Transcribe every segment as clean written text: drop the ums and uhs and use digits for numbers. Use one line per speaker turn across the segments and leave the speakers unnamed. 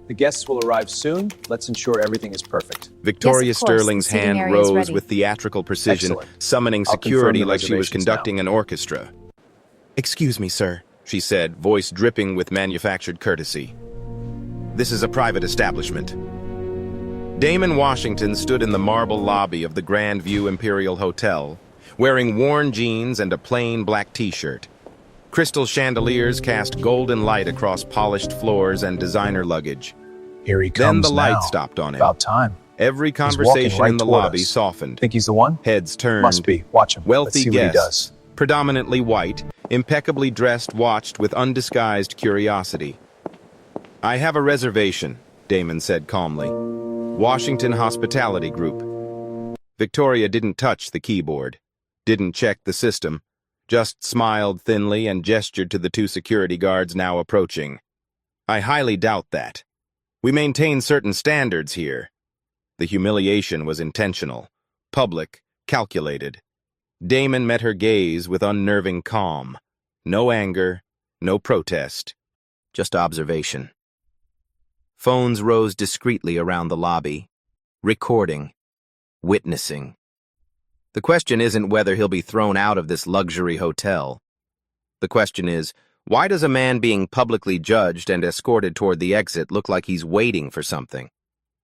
The guests will arrive soon. Let's ensure everything is perfect.
Victoria
Yes, of course.
Sterling's
The seating
hand
area is
rose
ready.
with theatrical precision,
Excellent.
summoning
I'll confirm
security
the
like she was
reservations
conducting
now.
an orchestra. "Excuse me, sir," she said, voice dripping with manufactured courtesy. "This is a private establishment." Damon Washington stood in the marble lobby of the Grand View Imperial Hotel, wearing worn jeans and a plain black t-shirt. Crystal chandeliers cast golden light across polished floors and designer luggage.
Here he
Then
comes
the light
now.
stopped on him.
About time.
Every
He's walking
conversation
right
in the
toward
lobby
us.
softened.
Think he's the one?
Heads turned.
Must be. Watch him. Let's
Wealthy
see what he
guests,
does.
predominantly white, impeccably dressed, watched with undisguised curiosity. "I have a reservation," Damon said calmly. "Washington Hospitality Group." Victoria didn't touch the keyboard, didn't check the system, just smiled thinly and gestured to the two security guards now approaching. "I highly doubt that. We maintain certain standards here." The humiliation was intentional, public, calculated. Damon met her gaze with unnerving calm. No anger, no protest, just observation. Phones rose discreetly around the lobby, recording, witnessing. The question isn't whether he'll be thrown out of this luxury hotel. The question is, why does a man being publicly judged and escorted toward the exit look like he's waiting for something?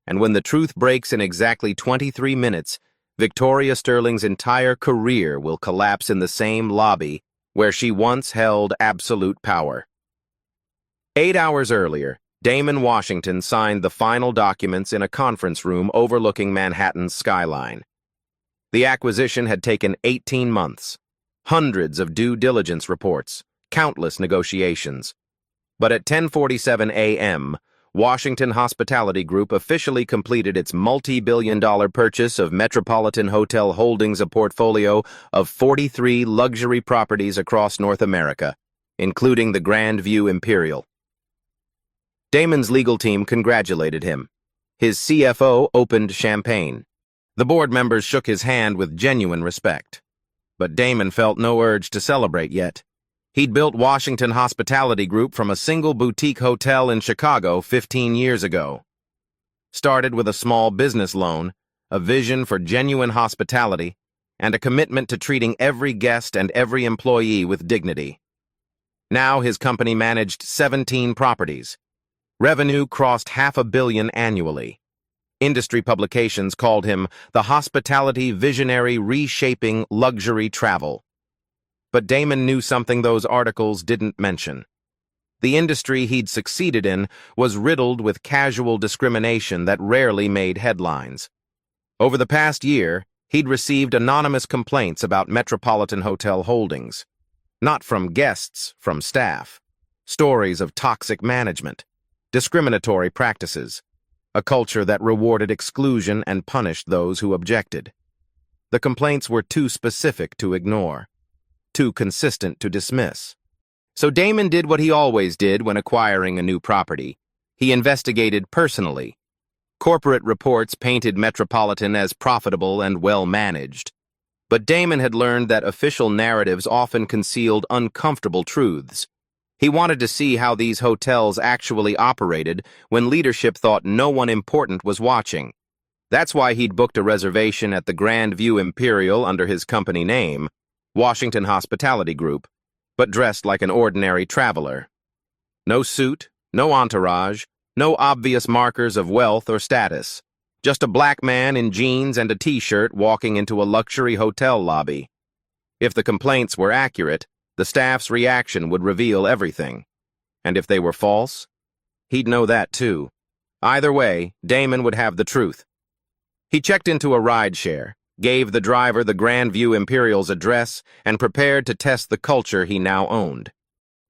And when the truth breaks in exactly 23 minutes, Victoria Sterling's entire career will collapse in the same lobby where she once held absolute power. 8 hours earlier, Damon Washington signed the final documents in a conference room overlooking Manhattan's skyline. The acquisition had taken 18 months, hundreds of due diligence reports, countless negotiations. But at 10:47 a.m., Washington Hospitality Group officially completed its multi-billion-dollar purchase of Metropolitan Hotel Holdings, a portfolio of 43 luxury properties across North America, including the Grand View Imperial. Damon's legal team congratulated him. His CFO opened champagne. The board members shook his hand with genuine respect. But Damon felt no urge to celebrate yet. He'd built Washington Hospitality Group from a single boutique hotel in Chicago 15 years ago. Started with a small business loan, a vision for genuine hospitality, and a commitment to treating every guest and every employee with dignity. Now his company managed 17 properties. Revenue crossed $500 million annually. Industry publications called him the hospitality visionary reshaping luxury travel. But Damon knew something those articles didn't mention. The industry he'd succeeded in was riddled with casual discrimination that rarely made headlines. Over the past year, he'd received anonymous complaints about Metropolitan Hotel Holdings. Not from guests, from staff. Stories of toxic management, discriminatory practices, a culture that rewarded exclusion and punished those who objected. The complaints were too specific to ignore, too consistent to dismiss. So Damon did what he always did when acquiring a new property. He investigated personally. Corporate reports painted Metropolitan as profitable and well-managed. But Damon had learned that official narratives often concealed uncomfortable truths. He wanted to see how these hotels actually operated when leadership thought no one important was watching. That's why he'd booked a reservation at the Grand View Imperial under his company name, Washington Hospitality Group, but dressed like an ordinary traveler. No suit, no entourage, no obvious markers of wealth or status. Just a black man in jeans and a t-shirt walking into a luxury hotel lobby. If the complaints were accurate, the staff's reaction would reveal everything. And if they were false, he'd know that too. Either way, Damon would have the truth. He checked into a rideshare, gave the driver the Grand View Imperial's address, and prepared to test the culture he now owned.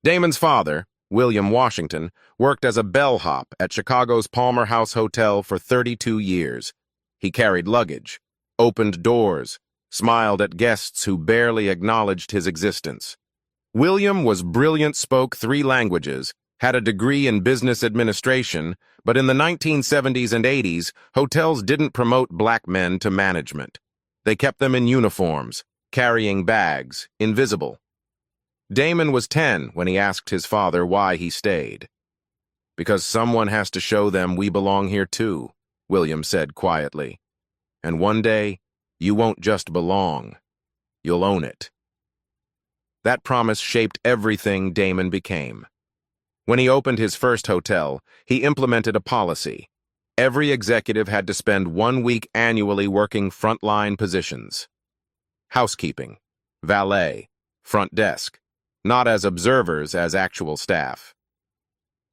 Damon's father, William Washington, worked as a bellhop at Chicago's Palmer House Hotel for 32 years. He carried luggage, opened doors, smiled at guests who barely acknowledged his existence. William was brilliant, spoke 3 languages, had a degree in business administration, but in the 1970s and 80s, hotels didn't promote black men to management. They kept them in uniforms, carrying bags, invisible. Damon was 10 when he asked his father why he stayed. Because someone has to show them we belong here too, William said quietly. And one day, you won't just belong. You'll own it. That promise shaped everything Damon became. When he opened his first hotel, he implemented a policy. Every executive had to spend 1 week annually working frontline positions. Housekeeping, valet, front desk, not as observers, as actual staff.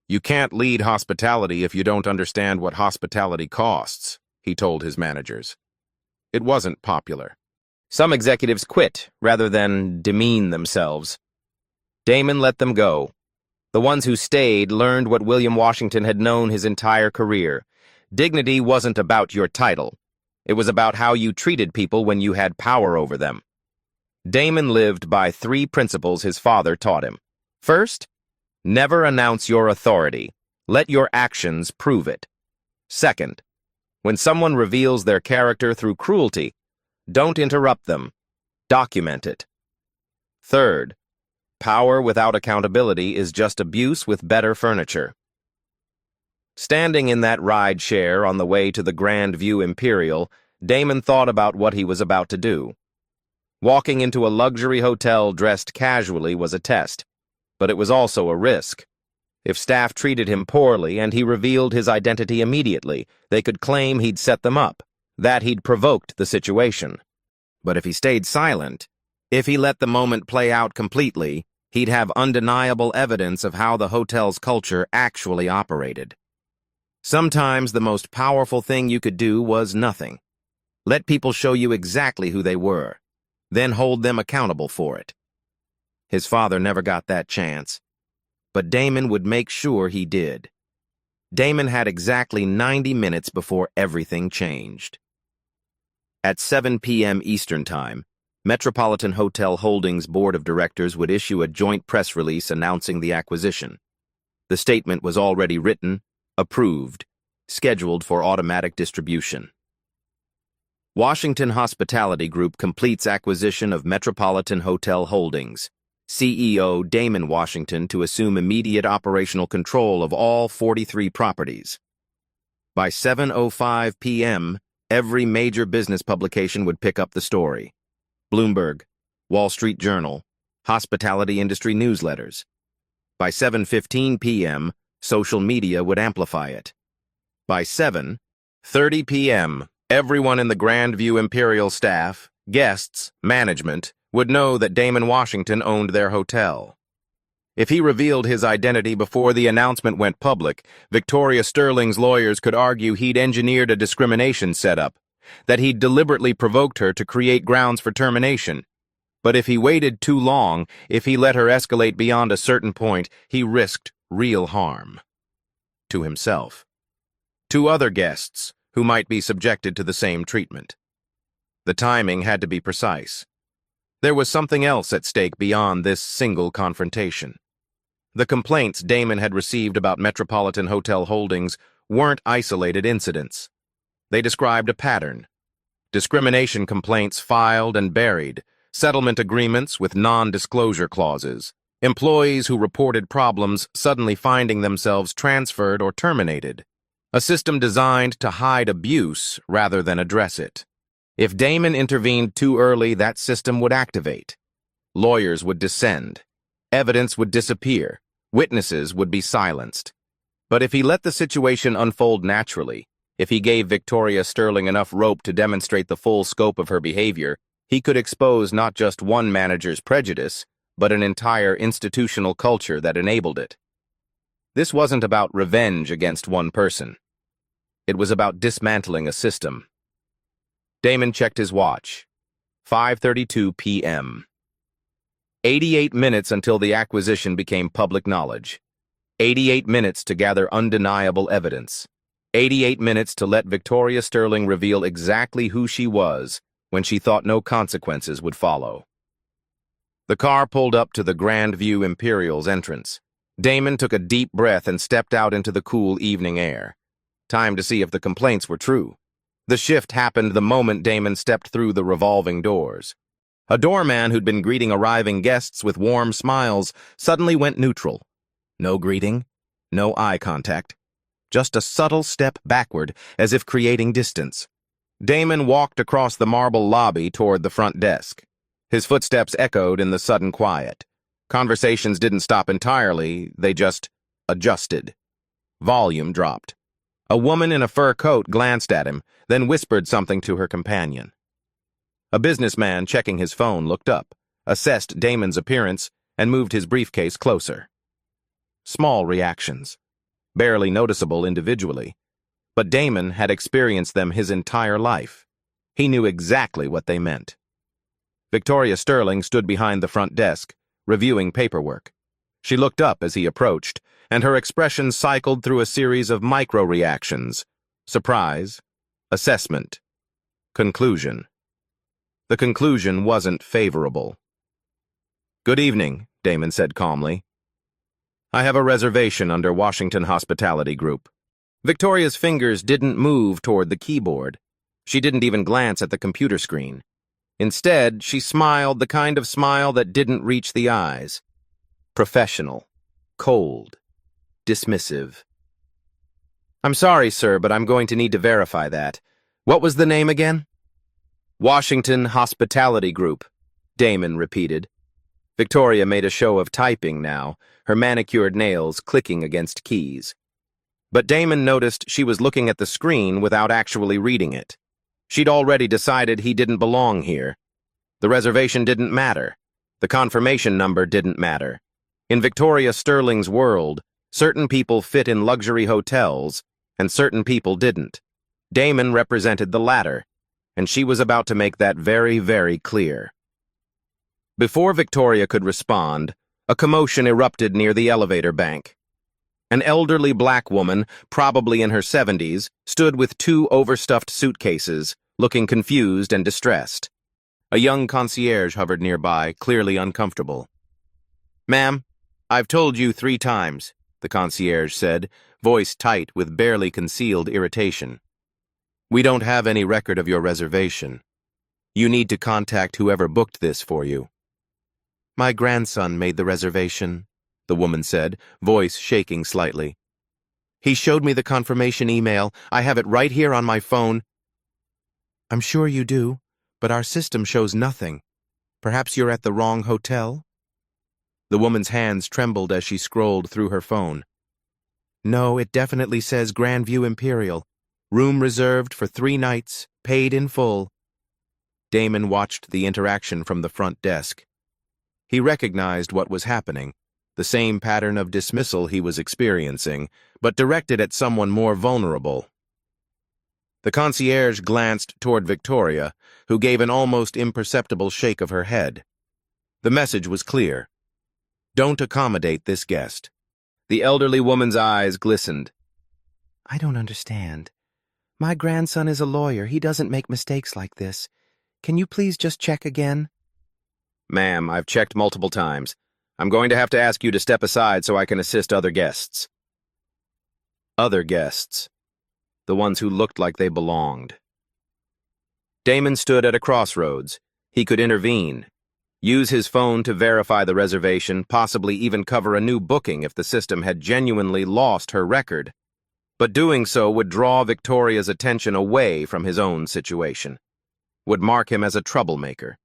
You can't lead hospitality if you don't understand what hospitality costs, he told his managers. It wasn't popular. Some executives quit rather than demean themselves. Damon let them go. The ones who stayed learned what William Washington had known his entire career. Dignity wasn't about your title. It was about how you treated people when you had power over them. Damon lived by 3 principles his father taught him. First, never announce your authority. Let your actions prove it. Second, when someone reveals their character through cruelty, don't interrupt them. Document it. Third, power without accountability is just abuse with better furniture. Standing in that ride share on the way to the Grand View Imperial, Damon thought about what he was about to do. Walking into a luxury hotel dressed casually was a test, but it was also a risk. If staff treated him poorly and he revealed his identity immediately, they could claim he'd set them up, that he'd provoked the situation. But if he stayed silent, if he let the moment play out completely, he'd have undeniable evidence of how the hotel's culture actually operated. Sometimes the most powerful thing you could do was nothing. Let people show you exactly who they were, then hold them accountable for it. His father never got that chance, but Damon would make sure he did. Damon had exactly 90 minutes before everything changed. At 7 p.m. Eastern Time, Metropolitan Hotel Holdings Board of Directors would issue a joint press release announcing the acquisition. The statement was already written, approved, scheduled for automatic distribution. Washington Hospitality Group completes acquisition of Metropolitan Hotel Holdings. CEO Damon Washington to assume immediate operational control of all 43 properties. By 7:05 p.m., every major business publication would pick up the story. Bloomberg, Wall Street Journal, hospitality industry newsletters. By 7:15 p.m., social media would amplify it. By 7:30 p.m., everyone in the Grand View Imperial staff, guests, management, would know that Damon Washington owned their hotel. If he revealed his identity before the announcement went public, Victoria Sterling's lawyers could argue he'd engineered a discrimination setup, that he'd deliberately provoked her to create grounds for termination. But if he waited too long, if he let her escalate beyond a certain point, he risked real harm. To himself. To other guests, who might be subjected to the same treatment. The timing had to be precise. There was something else at stake beyond this single confrontation. The complaints Damon had received about Metropolitan Hotel Holdings weren't isolated incidents. They described a pattern. Discrimination complaints filed and buried, settlement agreements with non-disclosure clauses, employees who reported problems suddenly finding themselves transferred or terminated. A system designed to hide abuse rather than address it. If Damon intervened too early, that system would activate. Lawyers would descend. Evidence would disappear. Witnesses would be silenced. But if he let the situation unfold naturally, if he gave Victoria Sterling enough rope to demonstrate the full scope of her behavior, he could expose not just one manager's prejudice, but an entire institutional culture that enabled it. This wasn't about revenge against one person. It was about dismantling a system. Damon checked his watch. 5:32 p.m. 88 minutes until the acquisition became public knowledge. 88 minutes to gather undeniable evidence. 88 minutes to let Victoria Sterling reveal exactly who she was when she thought no consequences would follow. The car pulled up to the Grand View Imperial's entrance. Damon took a deep breath and stepped out into the cool evening air. Time to see if the complaints were true. The shift happened the moment Damon stepped through the revolving doors. A doorman who'd been greeting arriving guests with warm smiles suddenly went neutral. No greeting, No eye contact. Just a subtle step backward, as if creating distance. Damon walked across the marble lobby toward the front desk. His footsteps echoed in the sudden quiet. Conversations didn't stop entirely, they just adjusted. Volume dropped. A woman in a fur coat glanced at him, then whispered something to her companion. A businessman checking his phone looked up, assessed Damon's appearance, and moved his briefcase closer. Small reactions, barely noticeable individually, but Damon had experienced them his entire life. He knew exactly what they meant. Victoria Sterling stood behind the front desk, reviewing paperwork. She looked up as he approached, and her expression cycled through a series of micro-reactions: surprise, assessment, conclusion. The conclusion wasn't favorable. "Good evening," Damon said calmly. "I have a reservation under Washington Hospitality Group." Victoria's fingers didn't move toward the keyboard. She didn't even glance at the computer screen. Instead, she smiled, the kind of smile that didn't reach the eyes. Professional, cold, dismissive. "I'm sorry, sir, but I'm going to need to verify that. What was the name again?" "Washington Hospitality Group," Damon repeated. Victoria made a show of typing now, her manicured nails clicking against keys. But Damon noticed she was looking at the screen without actually reading it. She'd already decided he didn't belong here. The reservation didn't matter. The confirmation number didn't matter. In Victoria Sterling's world, certain people fit in luxury hotels, and certain people didn't. Damon represented the latter, and she was about to make that very, very clear. Before Victoria could respond, a commotion erupted near the elevator bank. An elderly black woman, probably in her 70s, stood with two overstuffed suitcases, looking confused and distressed. A young concierge hovered nearby, clearly uncomfortable. "Ma'am, I've told you 3 times, the concierge said, voice tight with barely concealed irritation. "We don't have any record of your reservation. You need to contact whoever booked this for you." "My grandson made the reservation," the woman said, voice shaking slightly. "He showed me the confirmation email. I have it right here on my phone." "I'm sure you do, but our system shows nothing. Perhaps you're at the wrong hotel?" The woman's hands trembled as she scrolled through her phone. "No, it definitely says Grandview Imperial. Room reserved for 3 nights, paid in full." Damon watched the interaction from the front desk. He recognized what was happening, the same pattern of dismissal he was experiencing, but directed at someone more vulnerable. The concierge glanced toward Victoria, who gave an almost imperceptible shake of her head. The message was clear. Don't accommodate this guest. The elderly woman's eyes glistened. "I don't understand. My grandson is a lawyer. He doesn't make mistakes like this. Can you please just check again?" "Ma'am, I've checked multiple times. I'm going to have to ask you to step aside so I can assist other guests." Other guests. The ones who looked like they belonged. Damon stood at a crossroads. He could intervene, use his phone to verify the reservation, possibly even cover a new booking if the system had genuinely lost her record. But doing so would draw Victoria's attention away from his own situation, would mark him as a troublemaker,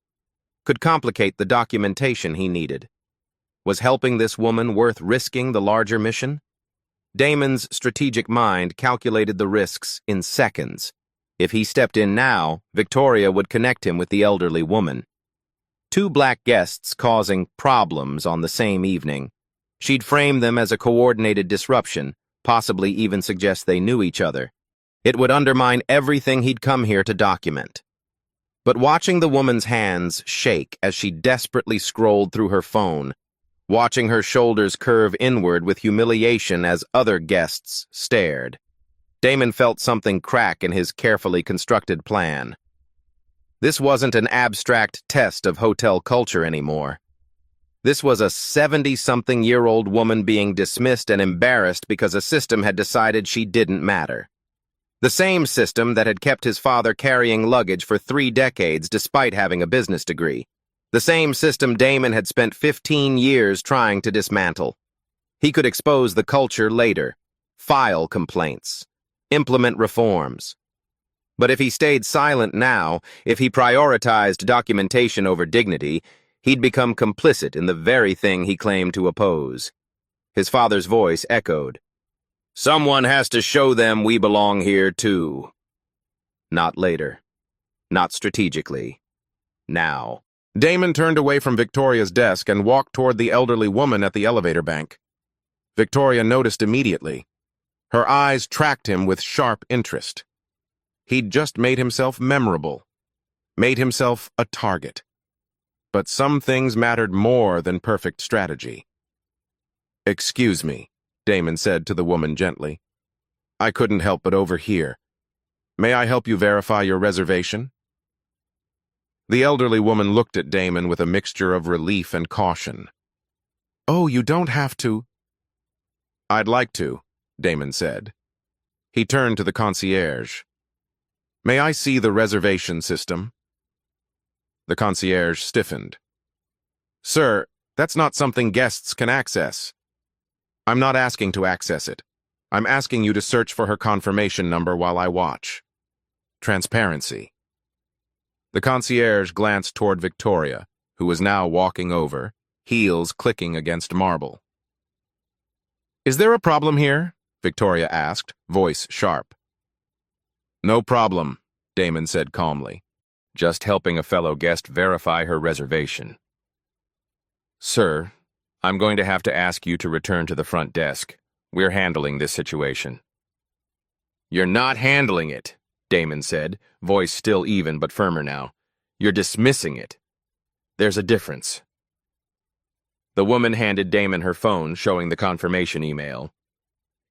could complicate the documentation he needed. Was helping this woman worth risking the larger mission? Damon's strategic mind calculated the risks in seconds. If he stepped in now, Victoria would connect him with the elderly woman. 2 black guests causing problems on the same evening. She'd frame them as a coordinated disruption, possibly even suggest they knew each other. It would undermine everything he'd come here to document. But watching the woman's hands shake as she desperately scrolled through her phone, watching her shoulders curve inward with humiliation as other guests stared, Damon felt something crack in his carefully constructed plan. This wasn't an abstract test of hotel culture anymore. This was a 70-something-year-old woman being dismissed and embarrassed because a system had decided she didn't matter. The same system that had kept his father carrying luggage for 3 decades despite having a business degree. The same system Damon had spent 15 years trying to dismantle. He could expose the culture later, file complaints, implement reforms. But if he stayed silent now, if he prioritized documentation over dignity, he'd become complicit in the very thing he claimed to oppose. His father's voice echoed. Someone has to show them we belong here too. Not later. Not strategically. Now.
Damon turned away from Victoria's desk and walked toward the elderly woman at the elevator bank. Victoria noticed immediately. Her eyes tracked him with sharp interest. He'd just made himself memorable, made himself a target. But some things mattered more than perfect strategy. "Excuse me," Damon said to the woman gently. "I couldn't help but overhear. May I help you verify your reservation?" The elderly woman looked at Damon with a mixture of relief and caution. "Oh, you don't have to." "I'd like to," Damon said. He turned to the concierge. "May I see the reservation system?" The concierge stiffened. "Sir, that's not something guests can access." "I'm not asking to access it. I'm asking you to search for her confirmation number while I watch." Transparency. The concierge glanced toward Victoria, who was now walking over, heels clicking against marble. "Is there a problem here?" Victoria asked, voice sharp. "No problem," Damon said calmly. "Just helping a fellow guest verify her reservation." "Sir, I'm going to have to ask you to return to the front desk. We're handling this situation." "You're not handling it," Damon said, voice still even but firmer now. "You're dismissing it. There's a difference." The woman handed Damon her phone, showing the confirmation email.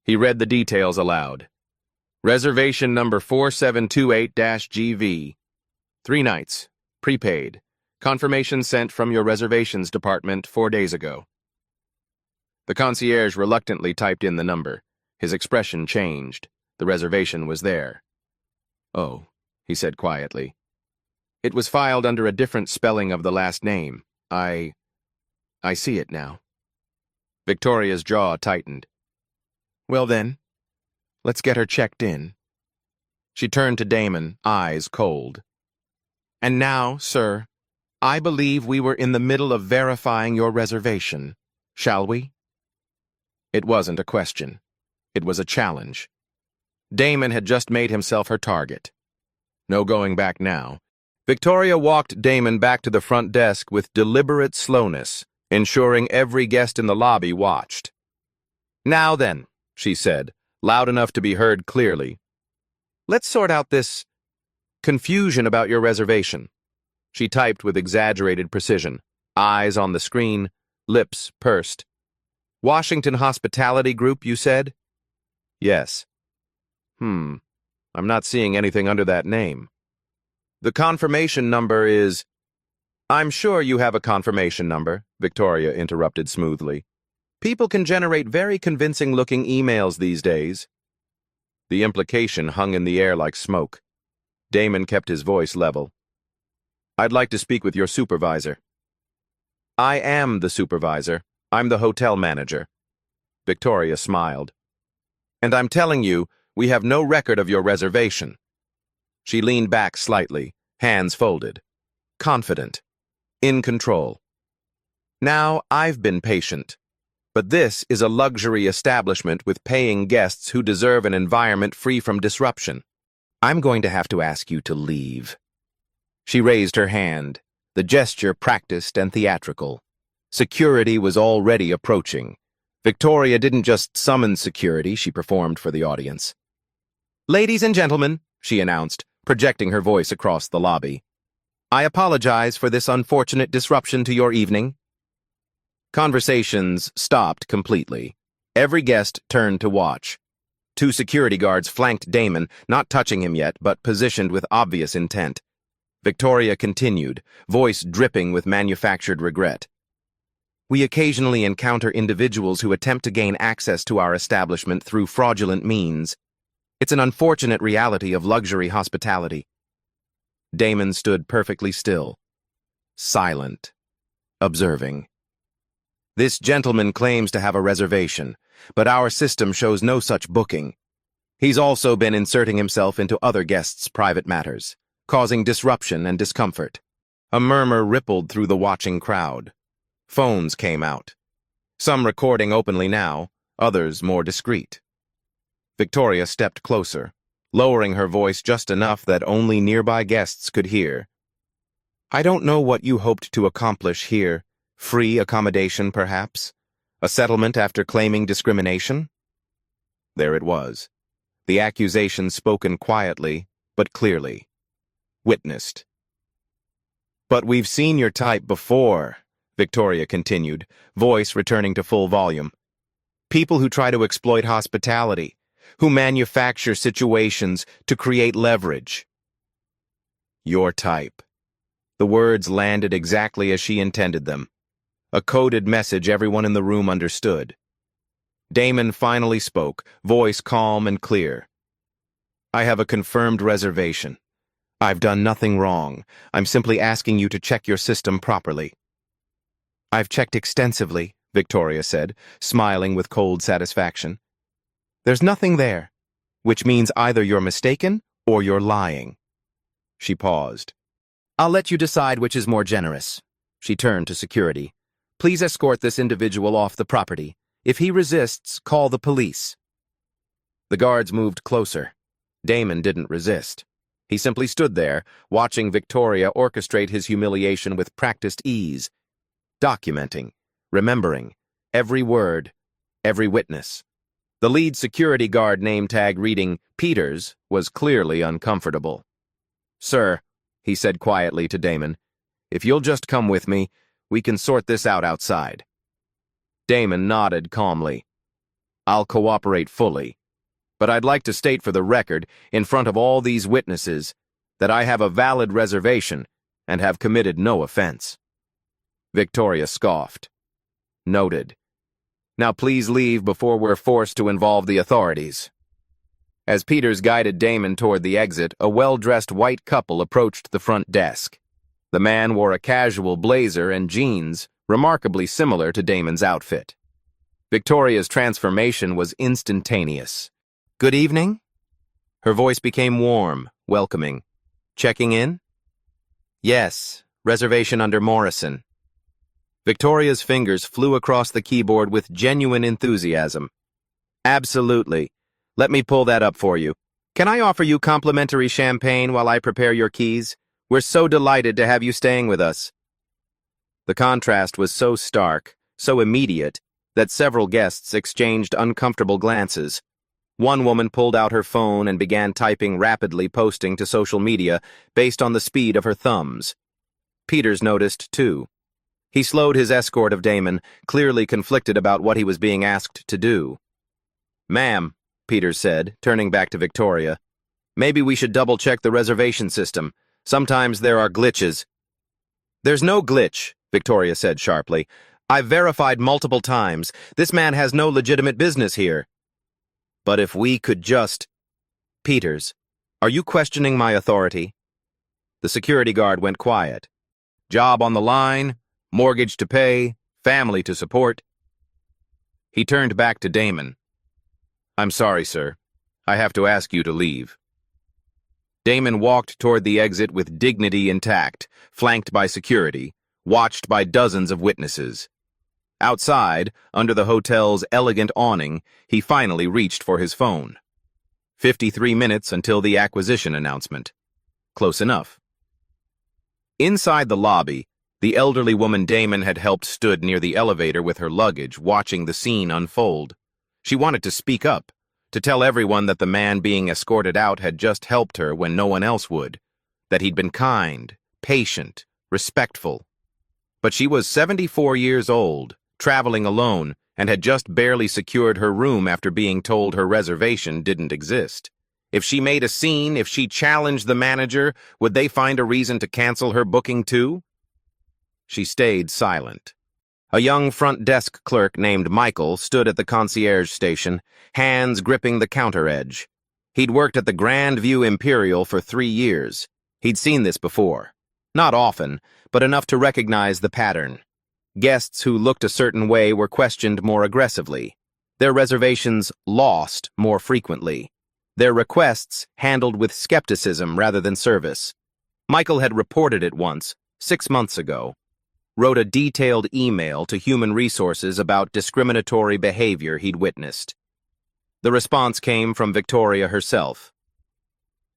He read the details aloud. Reservation number 4728-GV. 3 nights. Prepaid. Confirmation sent from your reservations department 4 days ago. The concierge reluctantly typed in the number. His expression changed. The reservation was there. "Oh," he said quietly. "It was filed under a different spelling of the last name. I see it now." Victoria's jaw tightened. "Well then, let's get her checked in." She turned to Damon, eyes cold. "And now, sir, I believe we were in the middle of verifying your reservation. Shall we?" It wasn't a question. It was a challenge. Damon had just made himself her target. No going back now. Victoria walked Damon back to the front desk with deliberate slowness, ensuring every guest in the lobby watched. "Now then," she said, loud enough to be heard clearly. "Let's sort out this confusion about your reservation." She typed with exaggerated precision, eyes on the screen, lips pursed. "Washington Hospitality Group, you said?" "Yes." I'm not seeing anything under that name." "The confirmation number is—" "I'm sure you have a confirmation number," Victoria interrupted smoothly. "People can generate very convincing-looking emails these days." The implication hung in the air like smoke. Damon kept his voice level. "I'd like to speak with your supervisor." "I am the supervisor. I'm the hotel manager." Victoria smiled. "And I'm telling you, we have no record of your reservation." She leaned back slightly, hands folded. Confident. In control. "Now, I've been patient. But this is a luxury establishment with paying guests who deserve an environment free from disruption. I'm going to have to ask you to leave." She raised her hand, the gesture practiced and theatrical. Security was already approaching. Victoria didn't just summon security, she performed for the audience. "Ladies and gentlemen," she announced, projecting her voice across the lobby, "I apologize for this unfortunate disruption to your evening." Conversations stopped completely. Every guest turned to watch. 2 security guards flanked Damon, not touching him yet, but positioned with obvious intent. Victoria continued, voice dripping with manufactured regret. "We occasionally encounter individuals who attempt to gain access to our establishment through fraudulent means. It's an unfortunate reality of luxury hospitality." Damon stood perfectly still, silent, observing. This gentleman claims to have a reservation, but our system shows no such booking. He's also been inserting himself into other guests' private matters, causing disruption and discomfort. A murmur rippled through the watching crowd. Phones came out. Some recording openly now, others more discreet. Victoria stepped closer, lowering her voice just enough that only nearby guests could hear. I don't know what you hoped to accomplish here. Free accommodation, perhaps? A settlement after claiming discrimination? There it was. The accusation spoken quietly, but clearly. Witnessed. But we've seen your type before, Victoria continued, voice returning to full volume. People who try to exploit hospitality, who manufacture situations to create leverage. Your type. The words landed exactly as she intended them. A coded message everyone in the room understood. Damon finally spoke, voice calm and clear. I have a confirmed reservation. I've done nothing wrong. I'm simply asking you to check your system properly. I've checked extensively, Victoria said, smiling with cold satisfaction. There's nothing there, which means either you're mistaken or you're lying. She paused. I'll let you decide which is more generous. She turned to security. Please escort this individual off the property. If he resists, call the police. The guards moved closer. Damon didn't resist. He simply stood there, watching Victoria orchestrate his humiliation with practiced ease, documenting, remembering, every word, every witness. The lead security guard name tag reading Peters was clearly uncomfortable. Sir, he said quietly to Damon, if you'll just come with me, we can sort this out outside. Damon nodded calmly. I'll cooperate fully, but I'd like to state for the record, in front of all these witnesses, that I have a valid reservation and have committed no offense. Victoria scoffed. Noted. Now please leave before we're forced to involve the authorities. As Peters guided Damon toward the exit, a well-dressed white couple approached the front desk. The man wore a casual blazer and jeans, remarkably similar to Damon's outfit. Victoria's transformation was instantaneous. Good evening? Her voice became warm, welcoming. Checking in? Yes, reservation under Morrison. Victoria's fingers flew across the keyboard with genuine enthusiasm. Absolutely. Let me pull that up for you. Can I offer you complimentary champagne while I prepare your keys? We're so delighted to have you staying with us. The contrast was so stark, so immediate, that several guests exchanged uncomfortable glances. One woman pulled out her phone and began typing rapidly, posting to social media based on the speed of her thumbs. Peters noticed, too. He slowed his escort of Damon, clearly conflicted about what he was being asked to do. Ma'am, Peters said, turning back to Victoria, maybe we should double-check the reservation system. Sometimes there are glitches. There's no glitch, Victoria said sharply. I've verified multiple times. This man has no legitimate business here. But if we could just... Peters, are you questioning my authority? The security guard went quiet. Job on the line, mortgage to pay, family to support. He turned back to Damon. I'm sorry, sir. I have to ask you to leave. Damon walked toward the exit with dignity intact, flanked by security, watched by dozens of witnesses. Outside, under the hotel's elegant awning, he finally reached for his phone. 53 minutes until the acquisition announcement. Close enough. Inside the lobby, the elderly woman Damon had helped stood near the elevator with her luggage, watching the scene unfold. She wanted to speak up, to tell everyone that the man being escorted out had just helped her when no one else would, that he'd been kind, patient, respectful. But she was 74 years old, traveling alone, and had just barely secured her room after being told her reservation didn't exist. If she made a scene, if she challenged the manager, would they find a reason to cancel her booking too? She stayed silent. A young front desk clerk named Michael stood at the concierge station, hands gripping the counter edge. He'd worked at the Grand View Imperial for 3 years. He'd seen this before. Not often, but enough to recognize the pattern.
Guests who looked a certain way were questioned more aggressively. Their reservations lost more frequently. Their requests handled with skepticism rather than service. Michael had reported it once, 6 months ago. Wrote a detailed email to Human Resources about discriminatory behavior he'd witnessed. The response came from Victoria herself.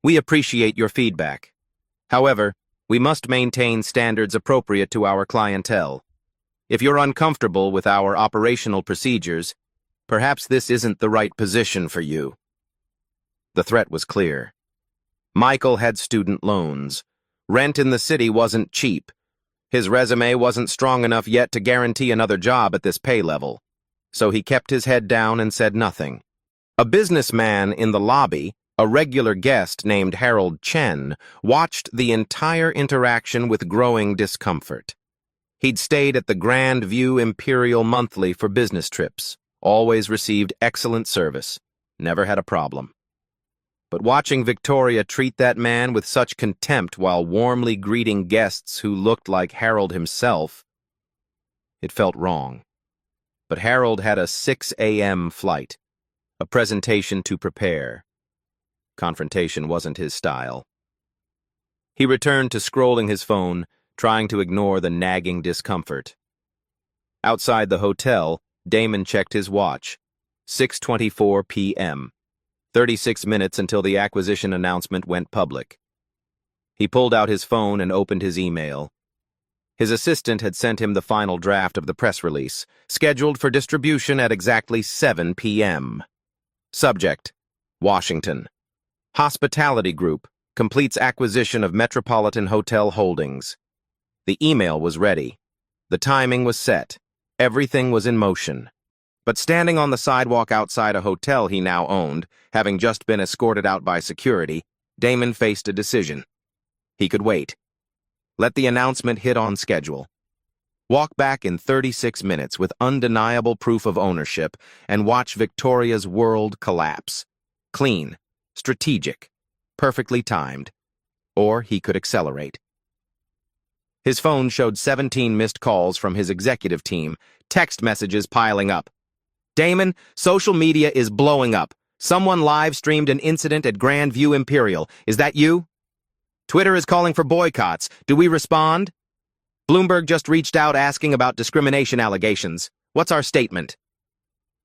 "We appreciate your feedback. However, we must maintain standards appropriate to our clientele. If you're uncomfortable with our operational procedures, perhaps this isn't the right position for you." The threat was clear. Michael had student loans. Rent in the city wasn't cheap. His resume wasn't strong enough yet to guarantee another job at this pay level. So he kept his head down and said nothing. A businessman in the lobby, a regular guest named Harold Chen, watched the entire interaction with growing discomfort. He'd stayed at the Grand View Imperial monthly for business trips, always received excellent service, never had a problem. But watching Victoria treat that man with such contempt while warmly greeting guests who looked like Harold himself, it felt wrong. But Harold had a 6 a.m. flight, a presentation to prepare. Confrontation wasn't his style. He returned to scrolling his phone, trying to ignore the nagging discomfort. Outside the hotel, Damon checked his watch. 6:24 p.m. 36 minutes until the acquisition announcement went public. He pulled out his phone and opened his email. His assistant had sent him the final draft of the press release, scheduled for distribution at exactly 7 p.m. Subject: Washington. Hospitality Group completes acquisition of Metropolitan Hotel Holdings. The email was ready. The timing was set. Everything was in motion. But standing on the sidewalk outside a hotel he now owned, having just been escorted out by security, Damon faced a decision. He could wait. Let the announcement hit on schedule. Walk back in 36 minutes with undeniable proof of ownership and watch Victoria's world collapse. Clean, strategic, perfectly timed. Or he could accelerate. His phone showed 17 missed calls from his executive team, text messages piling up. "Damon, social media is blowing up. Someone live-streamed an incident at Grand View Imperial. Is that you? Twitter is calling for boycotts. Do we respond? Bloomberg just reached out asking about discrimination allegations. What's our statement?"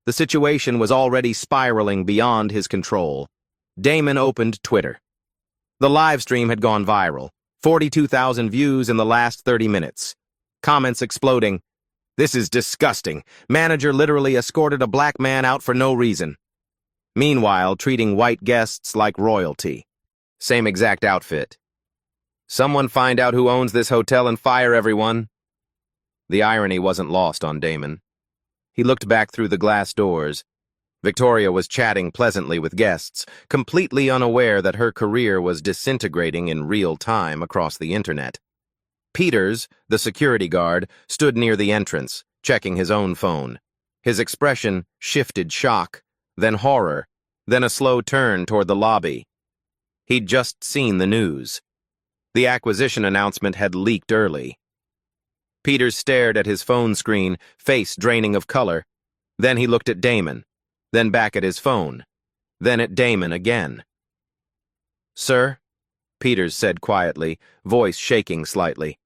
The situation was already spiraling beyond his control. Damon opened Twitter. The live stream had gone viral. 42,000 views in the last 30 minutes. Comments exploding. "This is disgusting. Manager literally escorted a black man out for no reason." Meanwhile, treating white guests like royalty. Same exact outfit. "Someone find out who owns this hotel and fire everyone." The irony wasn't lost on Damon. He looked back through the glass doors. Victoria was chatting pleasantly with guests, completely unaware that her career was disintegrating in real time across the internet. Peters, the security guard, stood near the entrance, checking his own phone. His expression shifted shock, then horror, then a slow turn toward the lobby. He'd just seen the news. The acquisition announcement had leaked early. Peters stared at his phone screen, face draining of color. Then he looked at Damon, then back at his phone, then at Damon again. "Sir?" Peters said quietly, voice shaking slightly.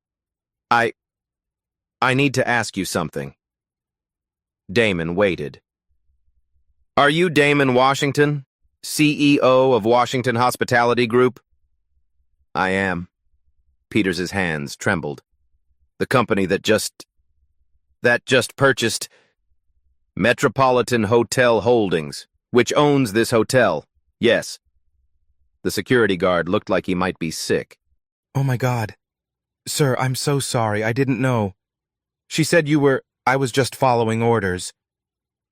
I need to ask you something." Damon waited. "Are you Damon Washington, CEO of Washington Hospitality Group?" "I am." Peters's hands trembled. "The company that just purchased Metropolitan Hotel Holdings, which owns this hotel. Yes." The security guard looked like he might be sick.
"Oh my God. Sir, I'm so sorry. I didn't know. She said I was just following orders."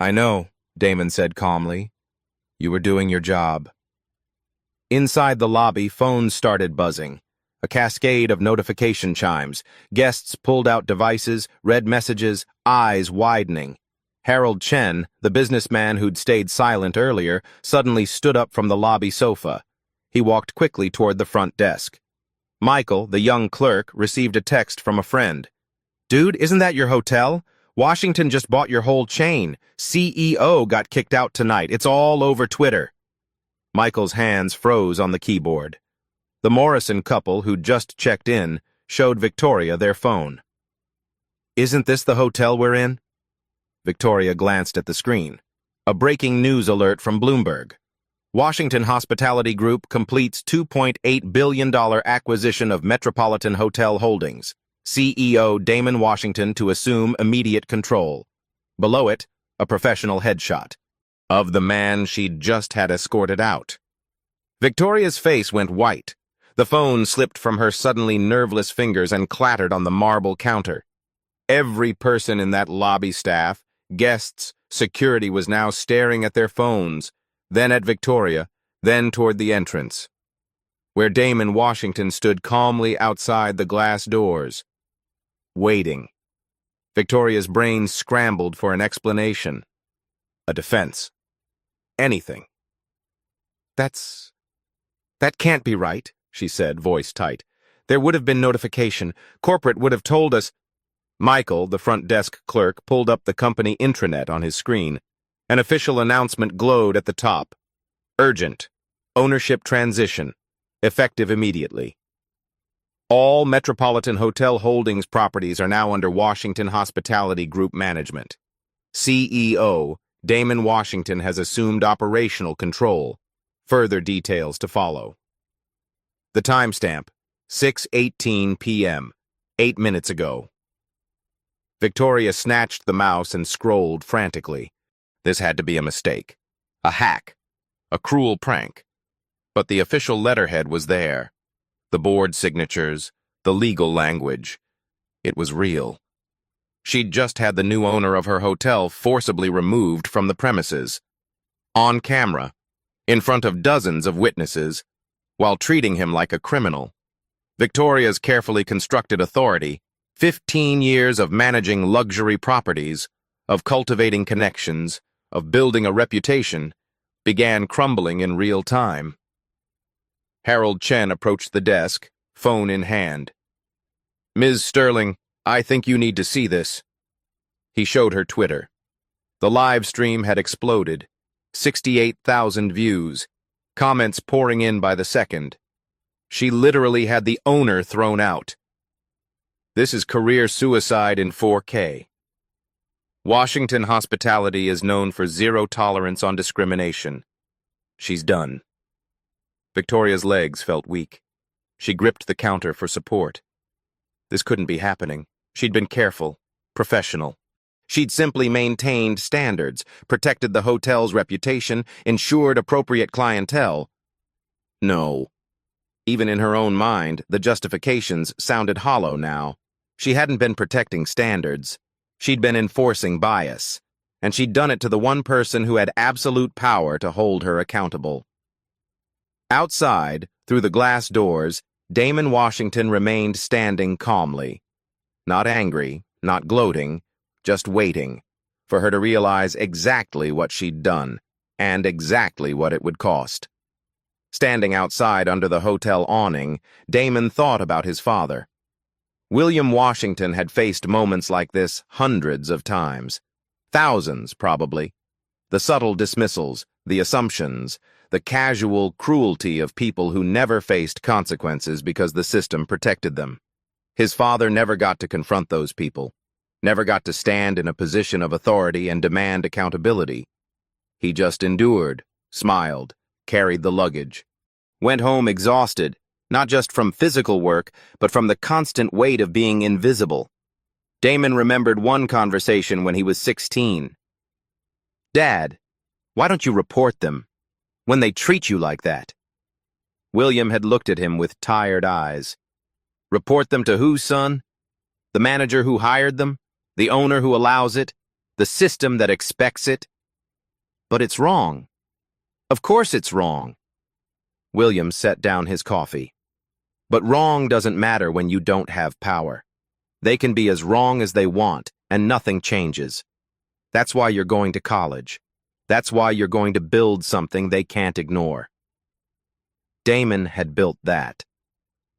"I know," Damon said calmly. "You were doing your job." Inside the lobby, phones started buzzing. A cascade of notification chimes. Guests pulled out devices, read messages, eyes widening. Harold Chen, the businessman who'd stayed silent earlier, suddenly stood up from the lobby sofa. He walked quickly toward the front desk. Michael, the young clerk, received a text from a friend.
Dude, isn't that your hotel? Washington just bought your whole chain. CEO got kicked out tonight. It's all over Twitter. Michael's hands froze on the keyboard. The Morrison couple, who'd just checked in, showed Victoria their phone. Isn't this the hotel we're in? Victoria glanced at the screen. A breaking news alert from Bloomberg. Washington Hospitality Group completes $2.8 billion acquisition of Metropolitan Hotel Holdings. CEO Damon Washington to assume immediate control. Below it, a professional headshot of the man she'd just had escorted out. Victoria's face went white. The phone slipped from her suddenly nerveless fingers and clattered on the marble counter. Every person in that lobby staff, guests, security was now staring at their phones, then at Victoria, then toward the entrance, where Damon Washington stood calmly outside the glass doors, waiting. Victoria's brain scrambled for an explanation, a defense, anything. That can't be right, she said, voice tight. There would have been notification. Corporate would have told us. Michael, the front desk clerk, pulled up the company intranet on his screen. An official announcement glowed at the top. Urgent. Ownership transition. Effective immediately. All Metropolitan Hotel Holdings properties are now under Washington Hospitality Group management. CEO Damon Washington has assumed operational control. Further details to follow. The timestamp, 6:18 p.m., 8 minutes ago. Victoria snatched the mouse and scrolled frantically. This had to be a mistake. A hack. A cruel prank. But the official letterhead was there. The board signatures, the legal language. It was real. She'd just had the new owner of her hotel forcibly removed from the premises. On camera, in front of dozens of witnesses, while treating him like a criminal. Victoria's carefully constructed authority, 15 years of managing luxury properties, of cultivating connections, of building a reputation, began crumbling in real time. Harold Chen approached the desk, phone in hand. Ms. Sterling, I think you need to see this. He showed her Twitter. The live stream had exploded. 68,000 views, comments pouring in by the second. She literally had the owner thrown out. This is career suicide in 4K. Washington Hospitality is known for zero tolerance on discrimination. She's done. Victoria's legs felt weak. She gripped the counter for support. This couldn't be happening. She'd been careful, professional. She'd simply maintained standards, protected the hotel's reputation, ensured appropriate clientele. No. Even in her own mind, the justifications sounded hollow now. She hadn't been protecting standards. She'd been enforcing bias. And she'd done it to the one person who had absolute power to hold her accountable. Outside, through the glass doors, Damon Washington remained standing calmly. Not angry, not gloating, just waiting for her to realize exactly what she'd done, and exactly what it would cost. Standing outside under the hotel awning, Damon thought about his father. William Washington had faced moments like this hundreds of times. Thousands, probably. The subtle dismissals, the assumptions, the casual cruelty of people who never faced consequences because the system protected them. His father never got to confront those people, never got to stand in a position of authority and demand accountability. He just endured, smiled, carried the luggage, went home exhausted, not just from physical work, but from the constant weight of being invisible. Damon remembered one conversation when he was 16. Dad, why don't you report them? When they treat you like that? William had looked at him with tired eyes. Report them to who, son? The manager who hired them? The owner who allows it? The system that expects it? But it's wrong. Of course it's wrong. William set down his coffee. But wrong doesn't matter when you don't have power. They can be as wrong as they want, and nothing changes. That's why you're going to college. That's why you're going to build something they can't ignore. Damon had built that.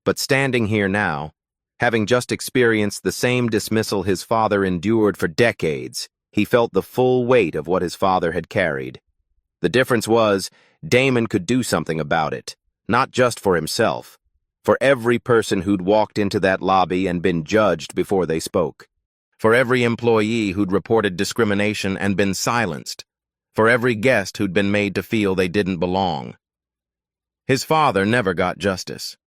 But standing here now, Having just experienced the same dismissal his father endured for decades, he felt the full weight of what his father had carried. The difference was, Damon could do something about it, not just for himself, for every person who'd walked into that lobby and been judged before they spoke, for every employee who'd reported discrimination and been silenced, for every guest who'd been made to feel they didn't belong. His father never got justice,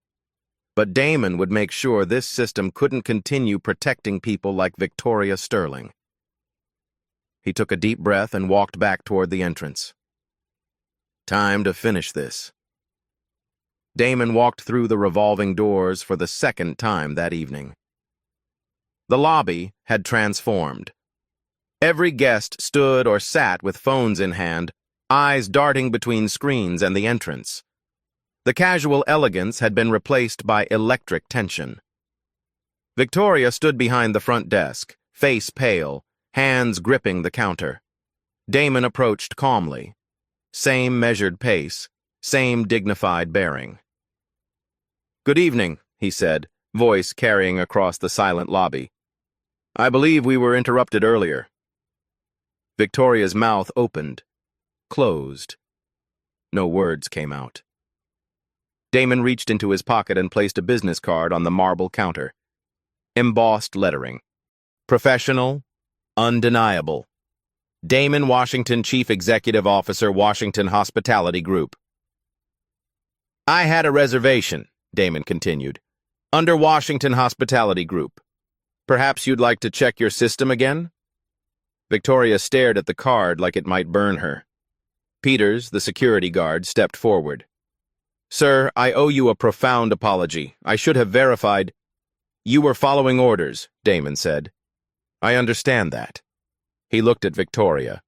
but Damon would make sure this system couldn't continue protecting people like Victoria Sterling. He took a deep breath and walked back toward the entrance. Time to finish this. Damon walked through the revolving doors for the second time that evening. The lobby had transformed. Every guest stood or sat with phones in hand, eyes darting between screens and the entrance. The casual elegance had been replaced by electric tension. Victoria stood behind the front desk, face pale, hands gripping the counter. Damon approached calmly. Same measured pace, same dignified bearing. "Good evening," he said, voice carrying across the silent lobby. "I believe we were interrupted earlier." Victoria's mouth opened, closed. No words came out. Damon reached into his pocket and placed a business card on the marble counter. Embossed lettering. Professional, undeniable. Damon Washington, Chief Executive Officer, Washington Hospitality Group. "I had a reservation," Damon continued, "under Washington Hospitality Group. Perhaps you'd like to check your system again?" Victoria stared at the card like it might burn her. Peters, the security guard, stepped forward. "Sir, I owe you a profound apology. I should have verified—" "You were following orders," Damon said. "I understand that." He looked at Victoria.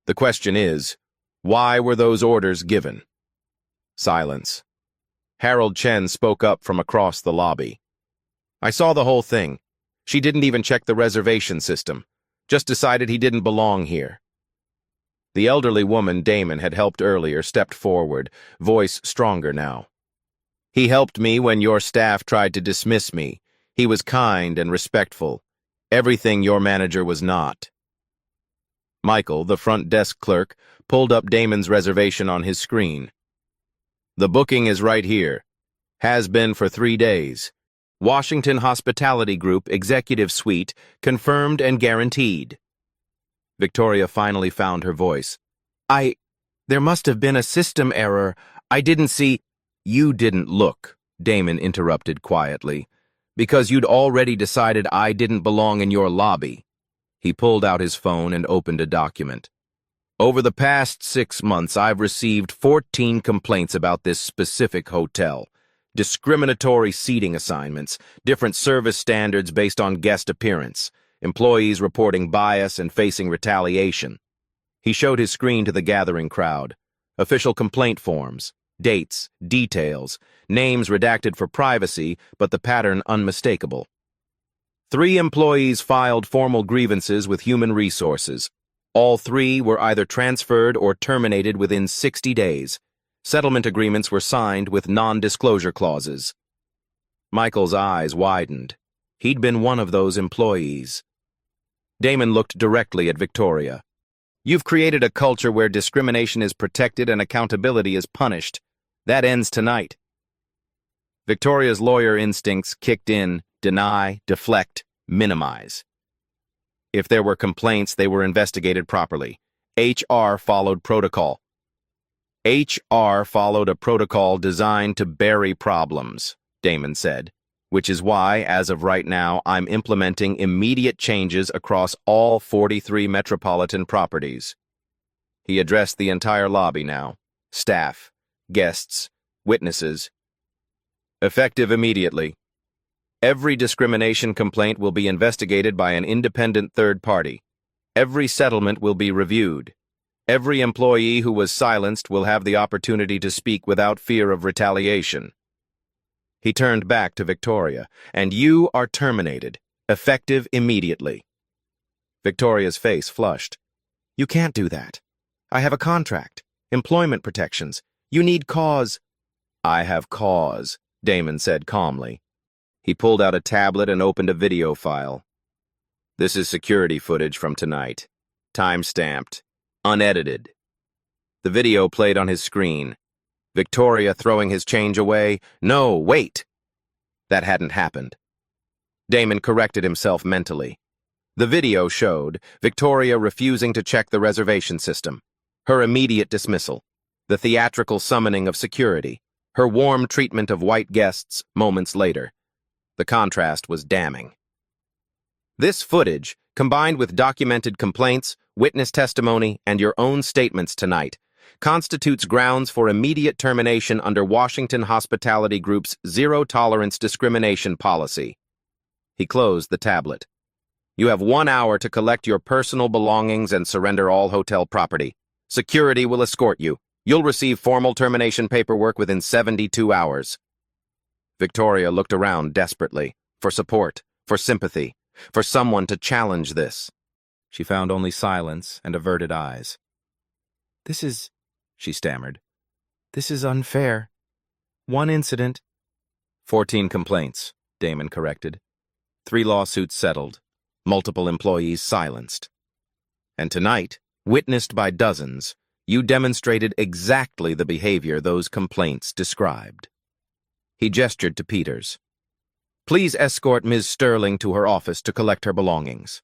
"The question is, why were those orders given?" Silence. Harold Chen spoke up from across the lobby. "I saw the whole thing. She didn't even check the reservation system. Just decided he didn't belong here." The elderly woman Damon had helped earlier stepped forward, voice stronger now. "He helped me when your staff tried to dismiss me. He was kind and respectful. Everything your manager was not." Michael, the front desk clerk, pulled up Damon's reservation on his screen. "The booking is right here. Has been for 3 days. Washington Hospitality Group Executive Suite, confirmed and guaranteed." Victoria finally found her voice. There must have been a system error. I didn't see—" "You didn't look," Damon interrupted quietly, "because you'd already decided I didn't belong in your lobby." He pulled out his phone and opened a document. "Over the past 6 months, I've received 14 complaints about this specific hotel. Discriminatory seating assignments, different service standards based on guest appearance, employees reporting bias and facing retaliation." He showed his screen to the gathering crowd. Official complaint forms, dates, details, names redacted for privacy, but the pattern unmistakable. 3 employees filed formal grievances with Human Resources. All 3 were either transferred or terminated within 60 days. Settlement agreements were signed with non-disclosure clauses. Michael's eyes widened. He'd been one of those employees. Damon looked directly at Victoria. "You've created a culture where discrimination is protected and accountability is punished. That ends tonight." Victoria's lawyer instincts kicked in: deny, deflect, minimize. If there were complaints, they were investigated properly. HR followed protocol. HR followed a protocol designed to bury problems, Damon said, which is why, as of right now, I'm implementing immediate changes across all 43 metropolitan properties. He addressed the entire lobby now. Staff, guests, witnesses. Effective immediately. Every discrimination complaint will be investigated by an independent third party. Every settlement will be reviewed. Every employee who was silenced will have the opportunity to speak without fear of retaliation. He turned back to Victoria. "And you are terminated, effective immediately." Victoria's face flushed. "You can't do that. I have a contract, employment protections. You need cause." "I have cause," Damon said calmly.
He pulled out a tablet and opened a video file. This is security footage from tonight. Time-stamped. Unedited. The video played on his screen. Victoria throwing his change away. No, wait! That hadn't happened. Damon corrected himself mentally. The video showed Victoria refusing to check the reservation system, her immediate dismissal, the theatrical summoning of security, her warm treatment of white guests moments later. The contrast was damning. This footage, combined with documented complaints, witness testimony, and your own statements tonight, constitutes grounds for immediate termination under Washington Hospitality Group's zero-tolerance discrimination policy. He closed the tablet. You have 1 hour to collect your personal belongings and surrender all hotel property. Security will escort you. You'll receive formal termination paperwork within 72 hours. Victoria looked around desperately, for support, for sympathy, for someone to challenge this. She found only silence and averted eyes. "This is," she stammered, "this is unfair. One incident." 14 complaints, Damon corrected. 3 lawsuits settled, multiple employees silenced. And tonight, witnessed by dozens, you demonstrated exactly the behavior those complaints described. He gestured to Peters. "Please escort Ms. Sterling to her office to collect her belongings."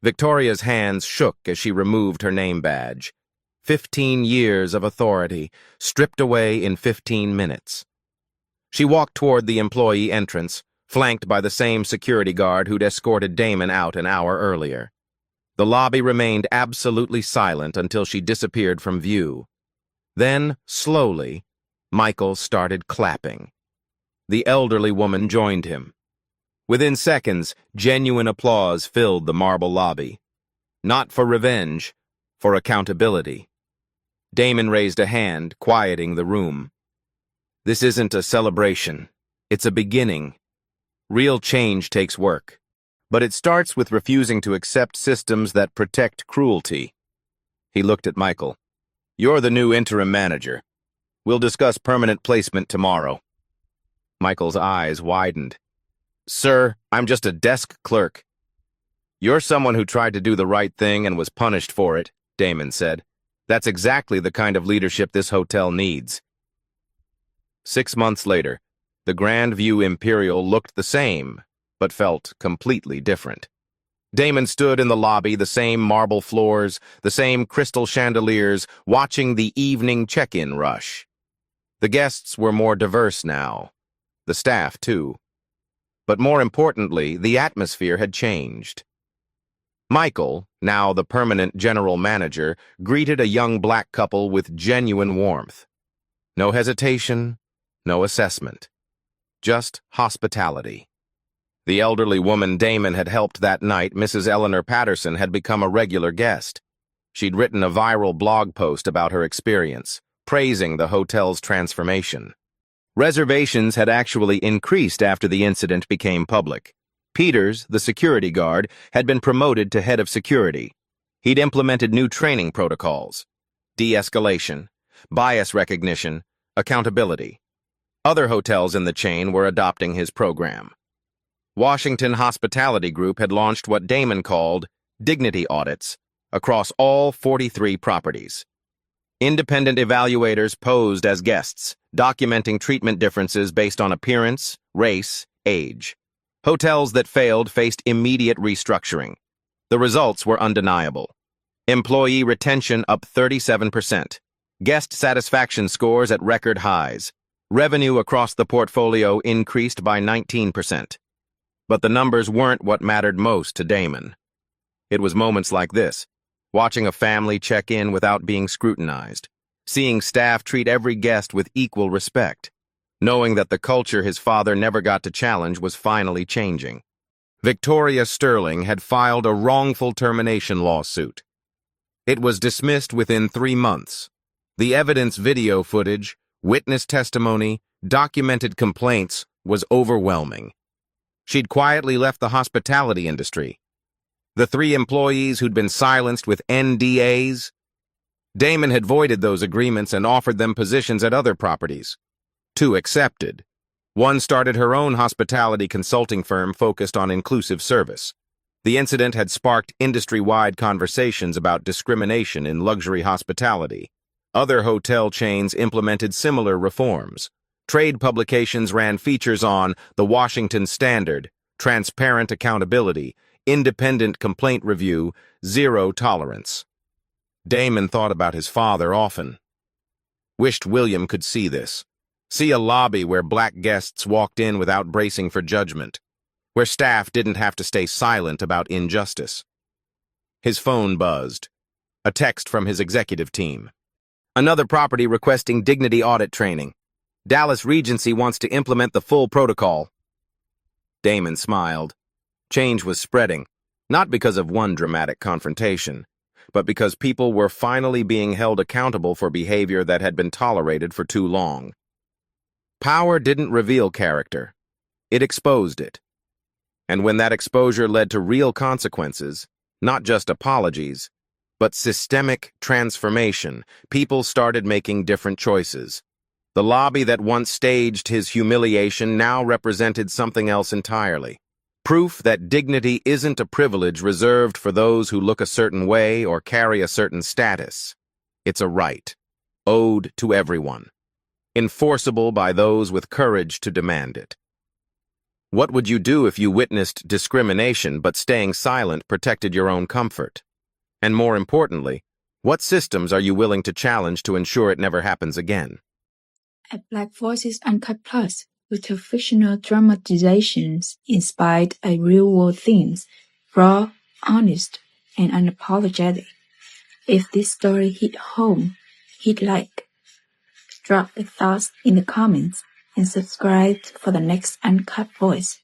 Victoria's hands shook as she removed her name badge. 15 years of authority, stripped away in 15 minutes. She walked toward the employee entrance, flanked by the same security guard who'd escorted Damon out an hour earlier. The lobby remained absolutely silent until she disappeared from view. Then, slowly, Michael started clapping. The elderly woman joined him. Within seconds, genuine applause filled the marble lobby. Not for revenge, for accountability. Damon raised a hand, quieting the room. "This isn't a celebration. It's a beginning. Real change takes work. But it starts with refusing to accept systems that protect cruelty." He looked at Michael. "You're the new interim manager. We'll discuss permanent placement tomorrow." Michael's eyes widened. "Sir, I'm just a desk clerk." "You're someone who tried to do the right thing and was punished for it," Damon said. "That's exactly the kind of leadership this hotel needs." 6 months later, the Grand View Imperial looked the same, but felt completely different. Damon stood in the lobby, the same marble floors, the same crystal chandeliers, watching the evening check-in rush. The guests were more diverse now. The staff, too. But more importantly, the atmosphere had changed. Michael, now the permanent general manager, greeted a young black couple with genuine warmth. No hesitation, no assessment. Just hospitality. The elderly woman Damon had helped that night, Mrs. Eleanor Patterson, had become a regular guest. She'd written a viral blog post about her experience, praising the hotel's transformation. Reservations had actually increased after the incident became public. Peters, the security guard, had been promoted to head of security. He'd implemented new training protocols, de-escalation, bias recognition, accountability. Other hotels in the chain were adopting his program. Washington Hospitality Group had launched what Damon called dignity audits across all 43 properties. Independent evaluators posed as guests, documenting treatment differences based on appearance, race, age. Hotels that failed faced immediate restructuring. The results were undeniable. Employee retention up 37%. Guest satisfaction scores at record highs. Revenue across the portfolio increased by 19%. But the numbers weren't what mattered most to Damon. It was moments like this, watching a family check in without being scrutinized, seeing staff treat every guest with equal respect, knowing that the culture his father never got to challenge was finally changing. Victoria Sterling had filed a wrongful termination lawsuit. It was dismissed within 3 months. The evidence, video footage, witness testimony, documented complaints was overwhelming. She'd quietly left the hospitality industry. The 3 employees who'd been silenced with NDAs. Damon had voided those agreements and offered them positions at other properties. 2 accepted.
One started her own hospitality consulting firm focused on inclusive service. The incident had sparked industry-wide conversations about discrimination in luxury hospitality. Other hotel chains implemented similar reforms. Trade publications ran features on the Washington Standard, transparent accountability, independent complaint review, zero tolerance. Damon thought about his father often. Wished William could see this. See a lobby where black guests walked in without bracing for judgment, where staff didn't have to stay silent about injustice. His phone buzzed. A text from his executive team. Another property requesting dignity audit training. Dallas Regency wants to implement the full protocol. Damon smiled. Change was spreading, not because of one dramatic confrontation, but because people were finally being held accountable for behavior that had been tolerated for too long. Power didn't reveal character. It exposed it. And when that exposure led to real consequences, not just apologies, but systemic transformation, people started making different choices. The lobby that once staged his humiliation now represented something else entirely. Proof that dignity isn't a privilege reserved for those who look a certain way or carry a certain status. It's a right, owed to everyone, enforceable by those with courage to demand it. What would you do if you witnessed discrimination but staying silent protected your own comfort? And more importantly, what systems are you willing to challenge to ensure it never happens again?
At Black Voices Uncut Plus, we took fictional dramatizations inspired by real-world themes, raw, honest, and unapologetic. If this story hit home, hit like, drop your thoughts in the comments, and subscribe for the next Uncut Voice.